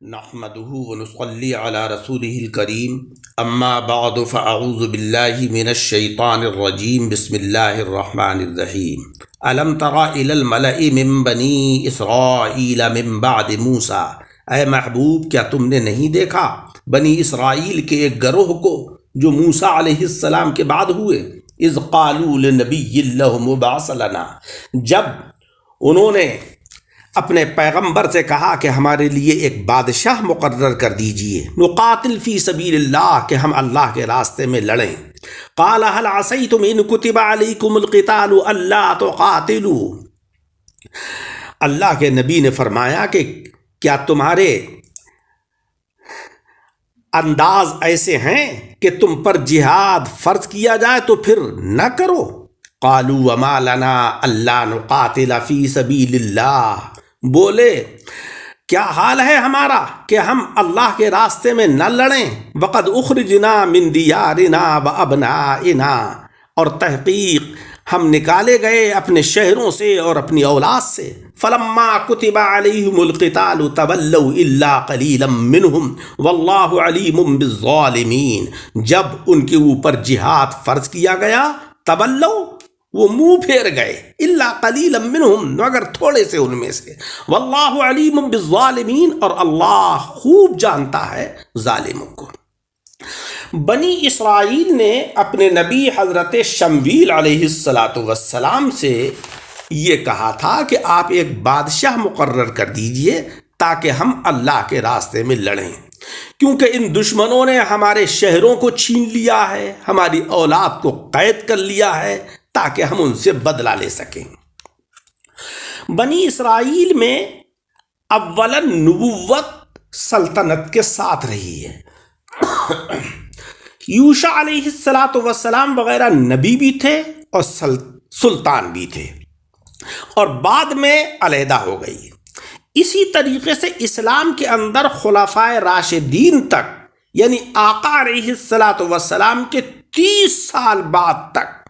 نحمده ونصلي على رسوله الكريم اما بعد فاعوذ بالله من الشيطان الرجيم بسم الله الرحمن الرحيم الم تر الى الملأ من بني اسرائيل من بعد موسى اے محبوب کیا تم نے نہیں دیکھا بنی اسرائیل کے ایک گروہ کو جو موسیٰ علیہ السلام کے بعد ہوئے اذ قالوا لنبی لهم ابعث لنا، جب انہوں نے اپنے پیغمبر سے کہا کہ ہمارے لیے ایک بادشاہ مقرر کر دیجئے، نقاتل فی سبیل اللہ، کہ ہم اللہ کے راستے میں لڑیں۔ قال هل عصیتم ان کتب علیکم القتال الا تقاتلوا، اللہ کے نبی نے فرمایا کہ کیا تمہارے انداز ایسے ہیں کہ تم پر جہاد فرض کیا جائے تو پھر نہ کرو؟ قالوا وما لنا الا نقاتل فی سبیل اللہ، بولے کیا حال ہے ہمارا کہ ہم اللہ کے راستے میں نہ لڑیں؟ وقد اخرجنا من دیارنا وابنائنا، اور تحقیق ہم نکالے گئے اپنے شہروں سے اور اپنی اولاد سے۔ فلما كتب عليهم القتال تولوا الا قليلا منهم والله عليم بالظالمين، جب ان کے اوپر جہاد فرض کیا گیا تولوا، وہ منہ پھیر گئے، الا قلیلا منہم، مگر تھوڑے سے ان میں سے، واللہ علیم بالظالمین، اور اللہ خوب جانتا ہے ظالموں کو۔ بنی اسرائیل نے اپنے نبی حضرت شمویل علیہ السلام سے یہ کہا تھا کہ آپ ایک بادشاہ مقرر کر دیجئے تاکہ ہم اللہ کے راستے میں لڑیں، کیونکہ ان دشمنوں نے ہمارے شہروں کو چھین لیا ہے، ہماری اولاد کو قید کر لیا ہے، تاکہ ہم ان سے بدلہ لے سکیں۔ بنی اسرائیل میں اولاً نبوت سلطنت کے ساتھ رہی ہے، یوشع علیہ السلام وغیرہ نبی بھی تھے اور سلطان بھی تھے، اور بعد میں علیحدہ ہو گئی۔ اسی طریقے سے اسلام کے اندر خلفائے راشدین تک، یعنی آقا علیہ السلام کے 30 سال بعد تک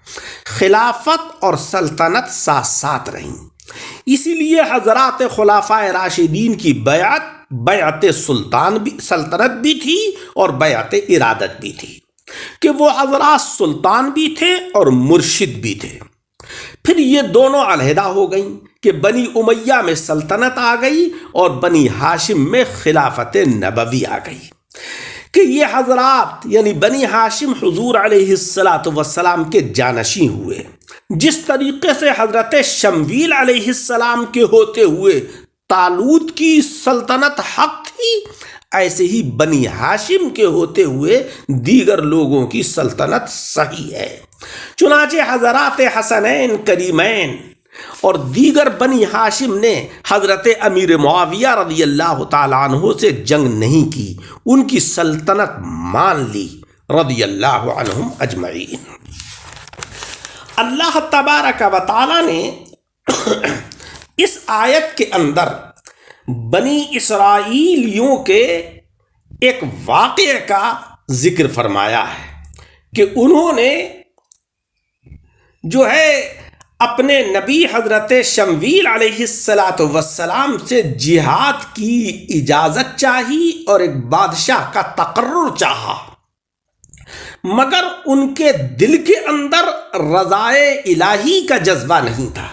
خلافت اور سلطنت ساتھ ساتھ رہیں۔ اسی لیے حضرات خلفائے راشدین کی بیعت سلطنت بھی تھی اور بیعت ارادت بھی تھی، کہ وہ حضرات سلطان بھی تھے اور مرشد بھی تھے۔ پھر یہ دونوں علیحدہ ہو گئیں کہ بنی امیہ میں سلطنت آ گئی اور بنی ہاشم میں خلافت نبوی آ گئی، کہ یہ حضرات یعنی بنی ہاشم حضور علیہ السلام کے جانشین ہوئے۔ جس طریقے سے حضرت شمویل علیہ السلام کے ہوتے ہوئے طالوت کی سلطنت حق تھی، ایسے ہی بنی ہاشم کے ہوتے ہوئے دیگر لوگوں کی سلطنت صحیح ہے۔ چنانچہ حضرات حسنین کریمین اور دیگر بنی ہاشم نے حضرت امیر معاویہ رضی اللہ تعالیٰ عنہ سے جنگ نہیں کی، ان کی سلطنت مان لی رضی اللہ عنہم اجمعین۔ اللہ تبارک و تعالیٰ نے اس آیت کے اندر بنی اسرائیلیوں کے ایک واقعے کا ذکر فرمایا ہے کہ انہوں نے جو ہے اپنے نبی حضرت شمویل علیہ السلام سے جہاد کی اجازت چاہی اور ایک بادشاہ کا تقرر چاہا، مگر ان کے دل کے اندر رضائے الہی کا جذبہ نہیں تھا،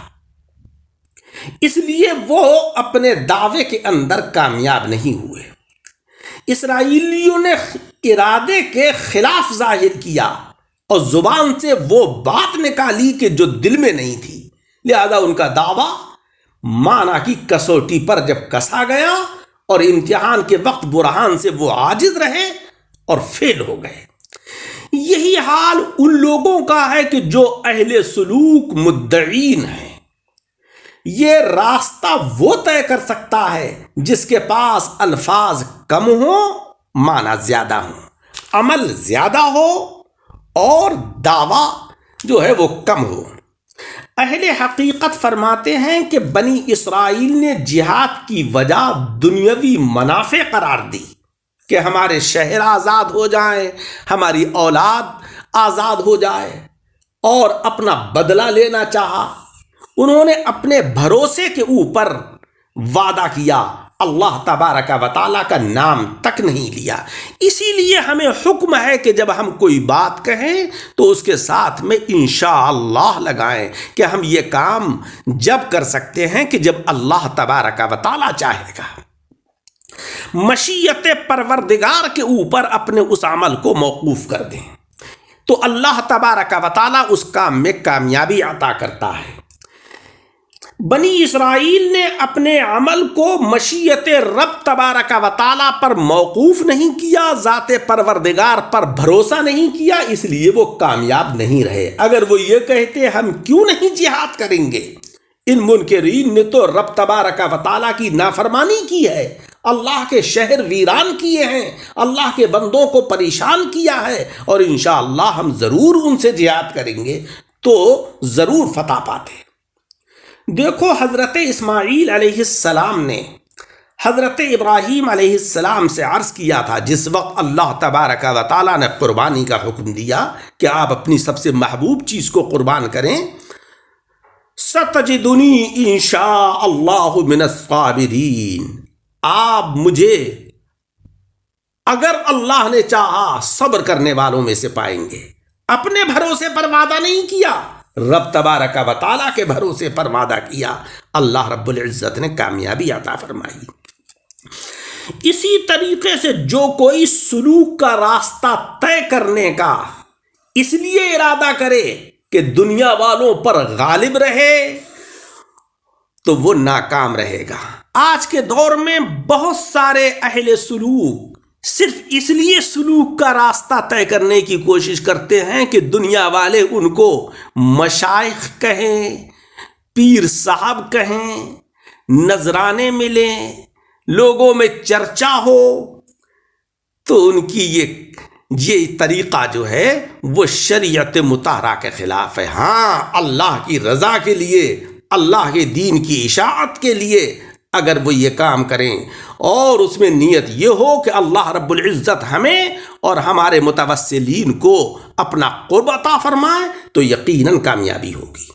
اس لیے وہ اپنے دعوے کے اندر کامیاب نہیں ہوئے۔ اسرائیلیوں نے ارادے کے خلاف ظاہر کیا اور زبان سے وہ بات نکالی کہ جو دل میں نہیں تھی، لہذا ان کا دعویٰ معنی کی کسوٹی پر جب کسا گیا اور امتحان کے وقت برہان سے وہ عاجز رہے اور فیل ہو گئے۔ یہی حال ان لوگوں کا ہے کہ جو اہل سلوک مدعین ہیں۔ یہ راستہ وہ طے کر سکتا ہے جس کے پاس الفاظ کم ہوں، معنی زیادہ ہوں، عمل زیادہ ہو اور دعویٰ جو ہے وہ کم ہو۔ اہل حقیقت فرماتے ہیں کہ بنی اسرائیل نے جہاد کی وجہ دنیاوی منافع قرار دی، کہ ہمارے شہر آزاد ہو جائیں، ہماری اولاد آزاد ہو جائے، اور اپنا بدلہ لینا چاہا۔ انہوں نے اپنے بھروسے کے اوپر وعدہ کیا اللہ تبارک و تعالیٰ کا نام تک نہیں لیا۔ اسی لیے ہمیں حکم ہے کہ جب ہم کوئی بات کہیں تو اس کے ساتھ میں انشاءاللہ لگائیں کہ ہم یہ کام جب کر سکتے ہیں کہ جب اللہ تبارک و تعالیٰ چاہے گا۔ مشیت پروردگار کے اوپر اپنے اس عمل کو موقوف کر دیں تو اللہ تبارک و تعالیٰ اس کام میں کامیابی عطا کرتا ہے۔ بنی اسرائیل نے اپنے عمل کو مشیت رب تبارک و تعالیٰ پر موقوف نہیں کیا، ذات پروردگار پر بھروسہ نہیں کیا، اس لیے وہ کامیاب نہیں رہے۔ اگر وہ یہ کہتے ہم کیوں نہیں جہاد کریں گے، ان منکرین نے تو رب تبارک و تعالیٰ کی نافرمانی کی ہے، اللہ کے شہر ویران کیے ہیں، اللہ کے بندوں کو پریشان کیا ہے، اور انشاءاللہ ہم ضرور ان سے جہاد کریں گے تو ضرور فتح پاتے۔ دیکھو حضرت اسماعیل علیہ السلام نے حضرت ابراہیم علیہ السلام سے عرض کیا تھا، جس وقت اللہ تبارک و تعالیٰ نے قربانی کا حکم دیا کہ آپ اپنی سب سے محبوب چیز کو قربان کریں، ستجدنی انشاء اللہ من الصابرین، آپ مجھے اگر اللہ نے چاہا صبر کرنے والوں میں سے پائیں گے۔ اپنے بھروسے پر وعدہ نہیں کیا، رب تبارک و تعالیٰ کے بھروسے پر وعدہ کیا، اللہ رب العزت نے کامیابی عطا فرمائی۔ اسی طریقے سے جو کوئی سلوک کا راستہ طے کرنے کا اس لیے ارادہ کرے کہ دنیا والوں پر غالب رہے تو وہ ناکام رہے گا۔ آج کے دور میں بہت سارے اہل سلوک صرف اس لیے سلوک کا راستہ طے کرنے کی کوشش کرتے ہیں کہ دنیا والے ان کو مشائخ کہیں، پیر صاحب کہیں، نذرانے ملیں، لوگوں میں چرچا ہو، تو ان کی یہ طریقہ جو ہے وہ شریعت مطہرہ کے خلاف ہے۔ ہاں، اللہ کی رضا کے لیے، اللہ کے دین کی اشاعت کے لیے اگر وہ یہ کام کریں اور اس میں نیت یہ ہو کہ اللہ رب العزت ہمیں اور ہمارے متوسلین کو اپنا قرب عطا فرمائے تو یقیناً کامیابی ہوگی۔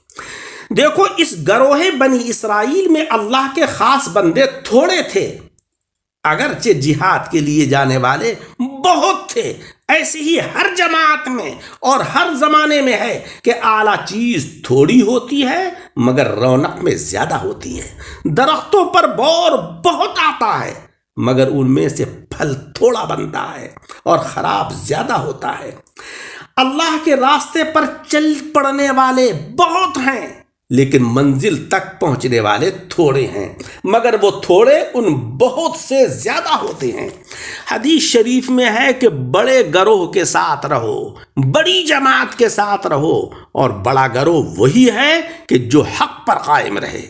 دیکھو، اس گروہ بنی اسرائیل میں اللہ کے خاص بندے تھوڑے تھے، اگرچہ جہاد کے لیے جانے والے بہت تھے۔ ایسے ہی ہر جماعت میں اور ہر زمانے میں ہے کہ اعلیٰ چیز تھوڑی ہوتی ہے مگر رونق میں زیادہ ہوتی ہے۔ درختوں پر بور بہت آتا ہے مگر ان میں سے پھل تھوڑا بنتا ہے اور خراب زیادہ ہوتا ہے۔ اللہ کے راستے پر چل پڑنے والے بہت ہیں لیکن منزل تک پہنچنے والے تھوڑے ہیں، مگر وہ تھوڑے ان بہت سے زیادہ ہوتے ہیں۔ حدیث شریف میں ہے کہ بڑے گروہ کے ساتھ رہو، بڑی جماعت کے ساتھ رہو، اور بڑا گروہ وہی ہے کہ جو حق پر قائم رہے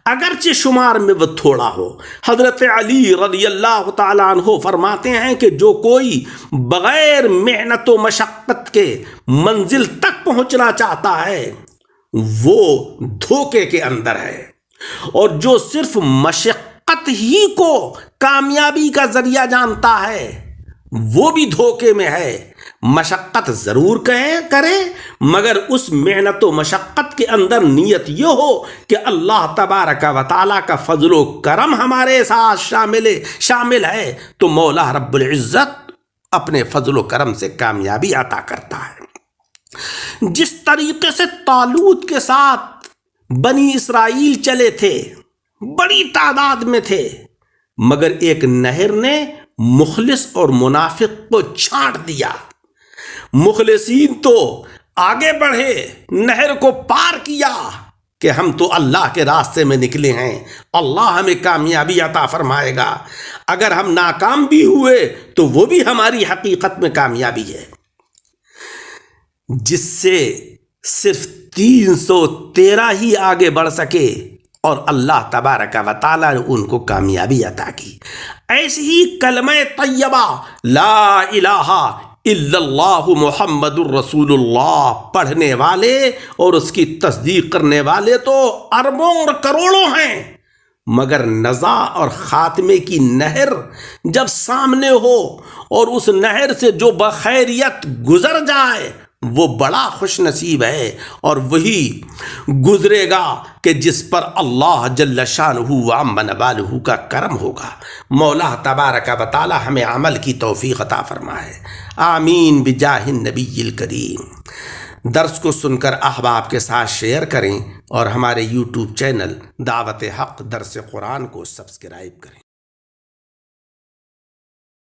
اگرچہ شمار میں وہ تھوڑا ہو۔ حضرت علی رضی اللہ تعالیٰ عنہ فرماتے ہیں کہ جو کوئی بغیر محنت و مشقت کے منزل تک پہنچنا چاہتا ہے وہ دھوکے کے اندر ہے، اور جو صرف مشقت ہی کو کامیابی کا ذریعہ جانتا ہے وہ بھی دھوکے میں ہے۔ مشقت ضرور کرے مگر اس محنت و مشقت کے اندر نیت یہ ہو کہ اللہ تبارک و تعالیٰ کا فضل و کرم ہمارے ساتھ شامل ہے تو مولا رب العزت اپنے فضل و کرم سے کامیابی عطا کرتا ہے۔ جس طریقے سے طالوت کے ساتھ بنی اسرائیل چلے تھے، بڑی تعداد میں تھے، مگر ایک نہر نے مخلص اور منافق کو چھانٹ دیا۔ مخلصین تو آگے بڑھے، نہر کو پار کیا کہ ہم تو اللہ کے راستے میں نکلے ہیں، اللہ ہمیں کامیابی عطا فرمائے گا، اگر ہم ناکام بھی ہوئے تو وہ بھی ہماری حقیقت میں کامیابی ہے۔ جس سے صرف 313 ہی آگے بڑھ سکے اور اللہ تبارک و تعالیٰ نے ان کو کامیابی عطا کی۔ ایسے ہی کلمہ طیبہ لا الہ الا اللہ محمد الرسول اللہ پڑھنے والے اور اس کی تصدیق کرنے والے تو اربوں اور کروڑوں ہیں، مگر نزا اور خاتمے کی نہر جب سامنے ہو اور اس نہر سے جو بخیریت گزر جائے وہ بڑا خوش نصیب ہے اور وہی گزرے گا کہ جس پر اللہ جل شانہ و عم نوالہ کا کرم ہوگا۔ مولا تبارک و تعالی ہمیں عمل کی توفیق عطا فرمائے، آمین بجاہ النبی الکریم۔ درس کو سن کر احباب کے ساتھ شیئر کریں اور ہمارے یوٹیوب چینل دعوت حق درس قرآن کو سبسکرائب کریں۔